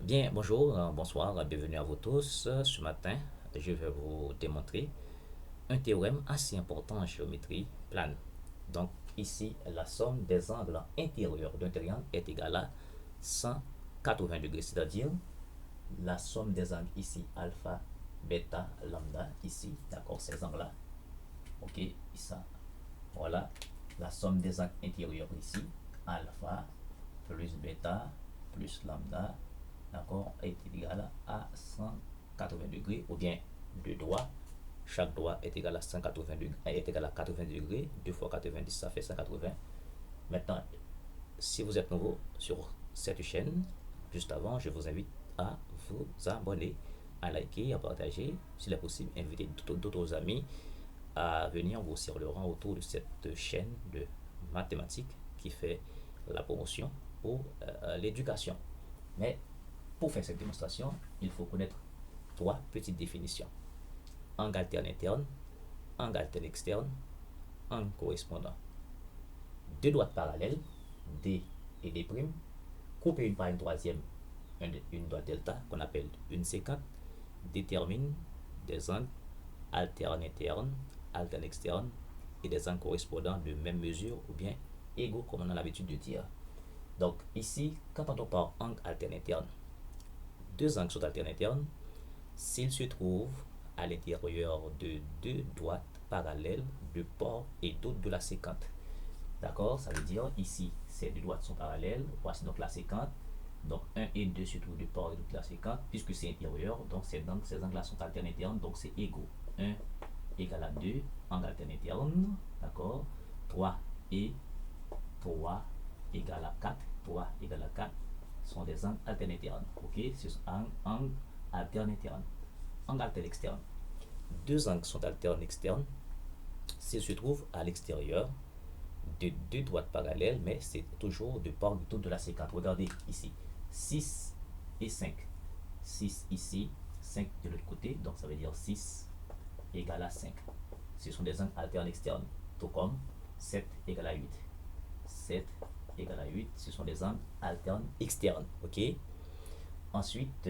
Bien, bonjour, bonsoir, bienvenue à vous tous. Ce matin, je vais vous démontrer un théorème assez important en géométrie plane. Donc, ici, la somme des angles intérieurs d'un triangle est égale à 180 degrés, c'est-à-dire la somme des angles ici, alpha, bêta, lambda, ici, d'accord, ces angles-là. Ok, ça, voilà, la somme des angles intérieurs ici, alpha plus bêta plus lambda, d'accord, est égal à 180 degrés, ou bien deux doigts. Chaque doigt est égal à 180 degrés, est égal à 80 degrés. 2 fois 90, ça fait 180. Maintenant, si vous êtes nouveau sur cette chaîne, juste avant, je vous invite à vous abonner, à liker, à partager, s'il est possible, inviter d'autres amis à venir vous sur le rang autour de cette chaîne de mathématiques qui fait la promotion pour l'éducation. Mais pour faire cette démonstration, il faut connaître trois petites définitions. Angle alterne interne, angle alterne externe, angle correspondant. Deux droites parallèles, D et D', coupées une par une troisième, une droite delta, qu'on appelle une séquente, détermine des angles alternes internes, alternes externes et des angles correspondants de même mesure ou bien égaux, comme on a l'habitude de dire. Donc ici, quand on parle angle alterne interne, deux angles sont alternes internes s'ils se trouvent à l'intérieur de deux droites parallèles de part et d'autre de la séquente. D'accord? Ça veut dire ici, ces deux droites sont parallèles. Voici donc la séquente. Donc 1 et 2 se trouvent de part et d'autre de la séquente. Puisque c'est intérieur, donc ces angles-là sont alternes internes, donc c'est égaux. 1 égale à 2, angle alterne interne. D'accord? 3 et 3 égale à 4. 3 égale à 4 sont des angles alternes internes. Ok? Ce sont angles alternes internes. Angle alterne externe. Deux angles sont alternes externes s'ils se trouvent à l'extérieur de deux droites parallèles, mais c'est toujours de part et d'autre de la séquente. Regardez ici, 6 et 5. 6 ici, 5 de l'autre côté, donc ça veut dire 6 égale à 5. Ce sont des angles alternes externes, tout comme 7 égale à 8. 7 égale à 8, ce sont des angles alternes externes. Ok? Ensuite,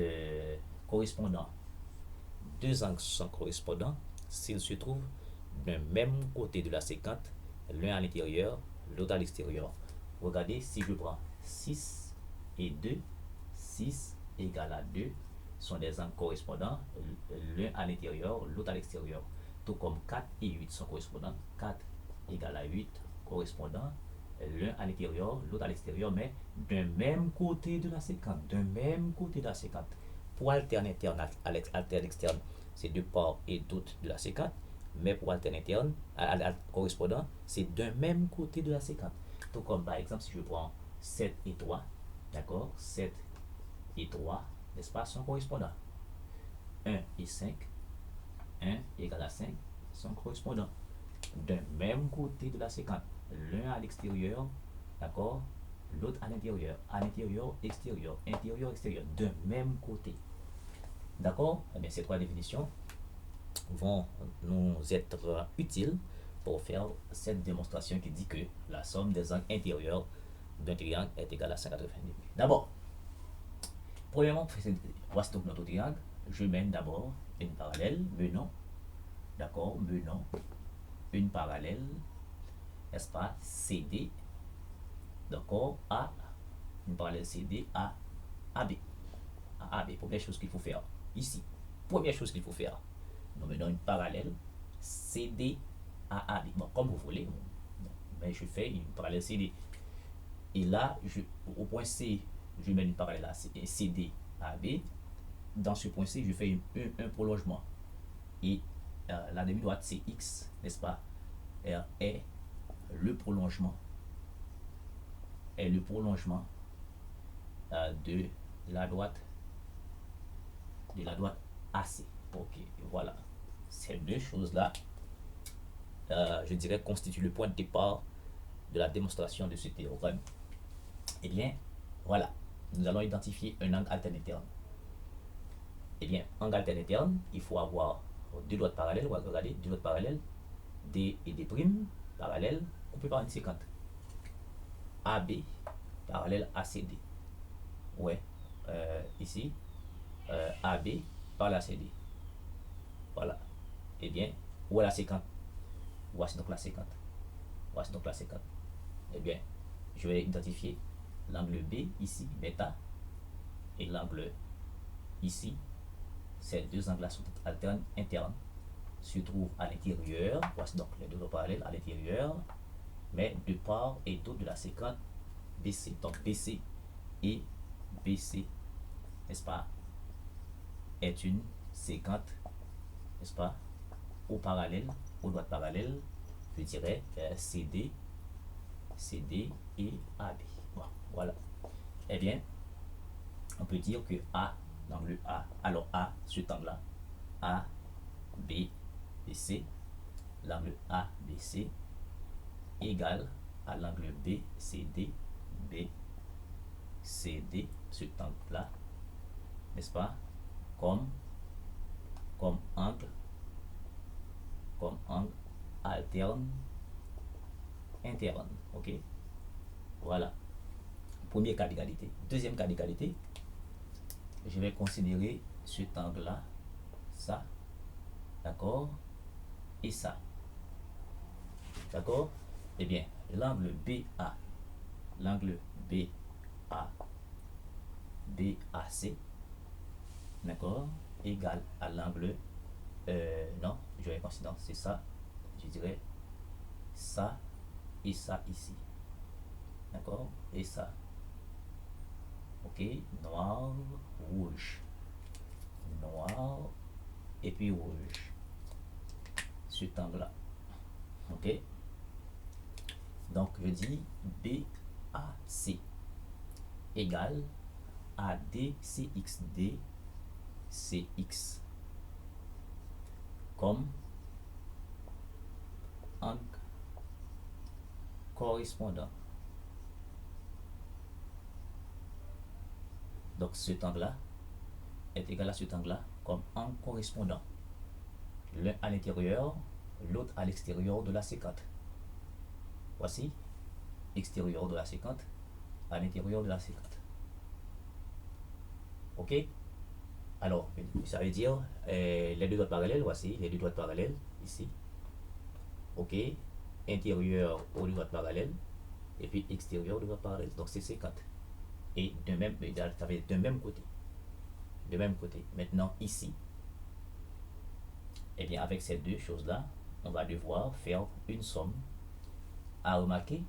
correspondant. Deux angles sont correspondants s'ils se trouvent d'un même côté de la séquente, l'un à l'intérieur, l'autre à l'extérieur. Regardez, si je prends 6 et 2, 6 égale à 2 sont des angles correspondants, l'un à l'intérieur, l'autre à l'extérieur. Tout comme 4 et 8 sont correspondants, 4 égale à 8 correspondants, l'un à l'intérieur, l'autre à l'extérieur, mais d'un même côté de la séquence, d'un même côté de la séquence. Pour alterne interne, alterne externe, c'est de part et d'autre de la séquence, mais pour alterne interne, correspondant, c'est d'un même côté de la séquence. Tout comme par exemple, si je prends 7 et 3, d'accord, 7 et 3, n'est-ce pas, sont correspondants. 1 et 5, 1 égale à 5, sont correspondants d'un même côté de la séquence. L'un à l'extérieur, d'accord, l'autre à l'intérieur, extérieur, intérieur, extérieur, d'un même côté. D'accord? Eh bien, ces trois définitions vont nous être utiles pour faire cette démonstration qui dit que la somme des angles intérieurs d'un triangle est égale à 180 degrés. D'abord, premièrement, voici donc notre triangle. Je mène d'abord une parallèle, menant, d'accord, menant une parallèle, n'est-ce pas, CD, d'accord, à une parallèle CD à AB. À AB, première chose qu'il faut faire ici. Première chose qu'il faut faire, nous menons une parallèle CD à AB. Bon, comme vous voulez, mais je fais une parallèle CD. Et là, au point C, je mets une parallèle à CD à AB. Dans ce point C, je fais un prolongement. Et la demi-droite, c'est X, n'est-ce pas? Est le prolongement. Est le prolongement de la droite AC. Ok, voilà. Ces deux choses-là, je dirais, constituent le point de départ de la démonstration de ce théorème. Eh bien, voilà. Nous allons identifier un angle alterne interne. Eh bien, angle alterne interne, il faut avoir deux droites parallèles. Regardez, deux droites parallèles, D et D' parallèles, coupées par une séquente. AB parallèle à CD. Ouais. ici, AB par la CD. Voilà. Eh bien, où est la séquence? Voici donc la séquence. Voici donc la séquence. Eh bien, je vais identifier l'angle B ici, bêta, et l'angle ici. Ces deux angles-là sont internes, se trouvent à l'intérieur. Voici donc les deux parallèles à l'intérieur, mais de part et d'autre de la séquence BC. Donc BC et BC, n'est-ce pas, est une séquence, n'est-ce pas, au parallèle, aux droites parallèles, je dirais CD, CD et AB. Bon, voilà. Eh bien, on peut dire que A, l'angle A, alors A, cet angle-là, A, B, BC, l'angle A, BC, égale à l'angle B, CD, B, CD, cet angle-là, n'est-ce pas, comme angle, alterne, interne. Ok, voilà. Premier cas d'égalité. Deuxième cas d'égalité, je vais considérer cet angle-là, ça, d'accord, et ça. D'accord? Eh bien, l'angle BA, l'angle BA, BAC, d'accord, égal à l'angle, non, je vais considérer, c'est ça, je dirais ça et ça ici. D'accord? Et ça. Ok? Noir, rouge. Noir et puis rouge. Cet angle-là. Ok? Donc, je dis BAC égale à DCXD CX comme angle correspondant. Donc, cet angle-là est égal à cet angle-là comme angle correspondant. L'un à l'intérieur, l'autre à l'extérieur de la séquence. Voici extérieur de la séquence à l'intérieur de la séquence. Ok? Alors, ça veut dire les deux droites parallèles, voici les deux droites parallèles ici. Ok? Intérieur aux deux droites parallèles et puis extérieur aux deux droites parallèles. Donc c'est 50. Et de même, ça veut dire de même côté. De même côté. Maintenant, ici, eh bien, avec ces deux choses-là, on va devoir faire une somme. À remarquer,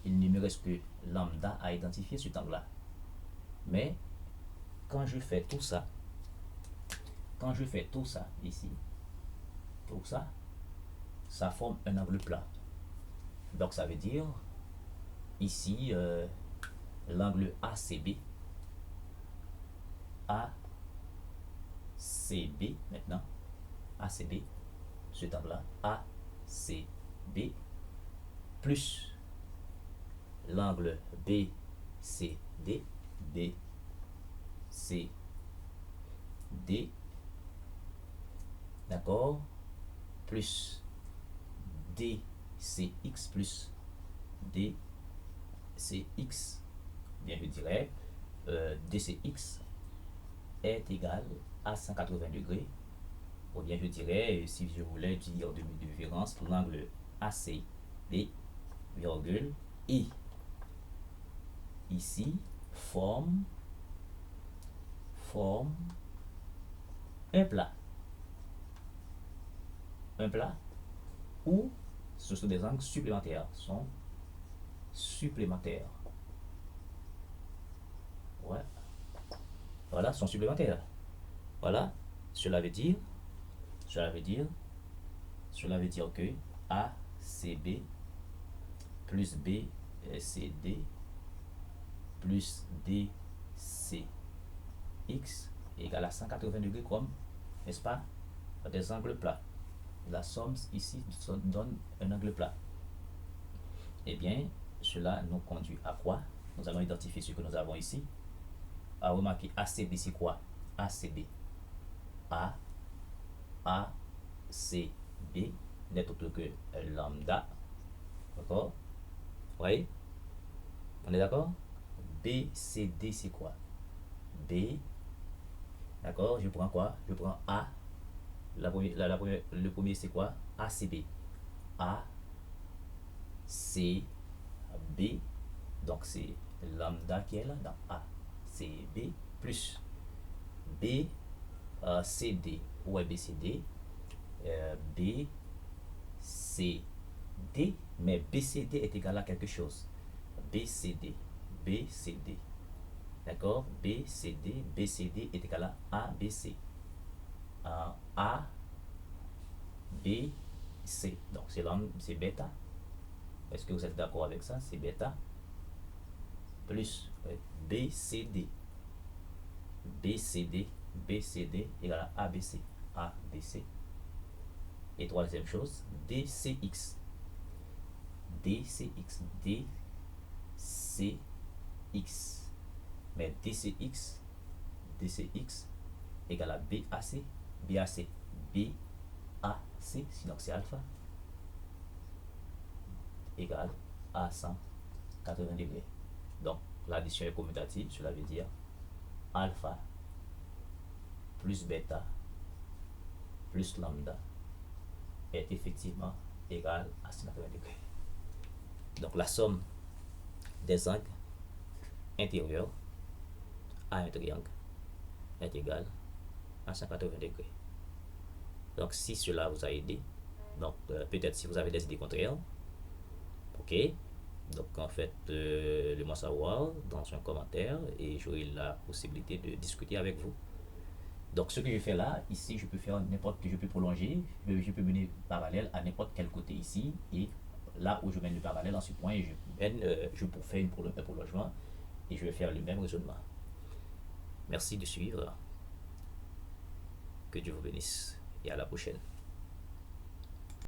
il ne me reste que lambda à identifier cet angle-là. Mais quand je fais tout ça, ici, tout ça, ça forme un angle plat. Donc ça veut dire ici l'angle ACB, maintenant, ACB, cet angle-là, ACB, plus l'angle BCD, d'accord, plus DCX plus DCX, bien je dirais DCX est égal à 180 degrés, ou bien je dirais, si je voulais dire de différence, l'angle ACB, virgule, I, ici, forme un plat. Un plat où ce sont des angles supplémentaires, Ouais. Voilà, sont supplémentaires. Voilà, cela veut dire que ACB plus BCD plus DCX égale à 180 degrés comme, n'est-ce pas, des angles plats. La somme ici donne un angle plat. Eh bien, cela nous conduit à quoi? Nous allons identifier ce que nous avons ici. À remarquer ACB, c'est quoi? ACB. ACB n'est autre que lambda. D'accord? Oui? On est d'accord? BCD, c'est quoi? BCD, D'accord? Je prends quoi? Je prends A. Le premier, c'est quoi? ACB. A, C, B. Donc, c'est lambda qui est là dans A. C'est B plus B, C, D. Où est B, C, D? B, C, D. Mais B, C, D est égal à quelque chose. B, C, D. B, C, D. D'accord? B, C, D. B, C, D est égal à A, B, C. A, B, C. Donc, c'est bêta. Est-ce que vous êtes d'accord avec ça? C'est bêta plus B, C, D. B, C, D. B, C, D égale à A, B, C. A, B, C. Et troisième chose, D, C, X. D, C, X. D, C, X. Mais D, C, X. D, C, X égale à B, A, C. B, A, C. B, A, C. Sinon, c'est alpha égale à 180 degrés. Donc, l'addition est commutative, cela veut dire alpha plus bêta plus lambda est effectivement égal à 180 degrés. Donc, la somme des angles intérieurs à un triangle est égale à 180 degrés. Donc, si cela vous a aidé, donc peut-être si vous avez des idées contraires, ok, donc en fait, le moi savoir dans un commentaire et j'aurai la possibilité de discuter avec vous. Donc ce que je fais là, ici, je peux faire n'importe que je peux prolonger, je peux mener parallèle à n'importe quel côté ici et là où je mène le parallèle en ce point, je peux faire un prolongement et je vais faire le même raisonnement. Merci de suivre. Que Dieu vous bénisse et à la prochaine.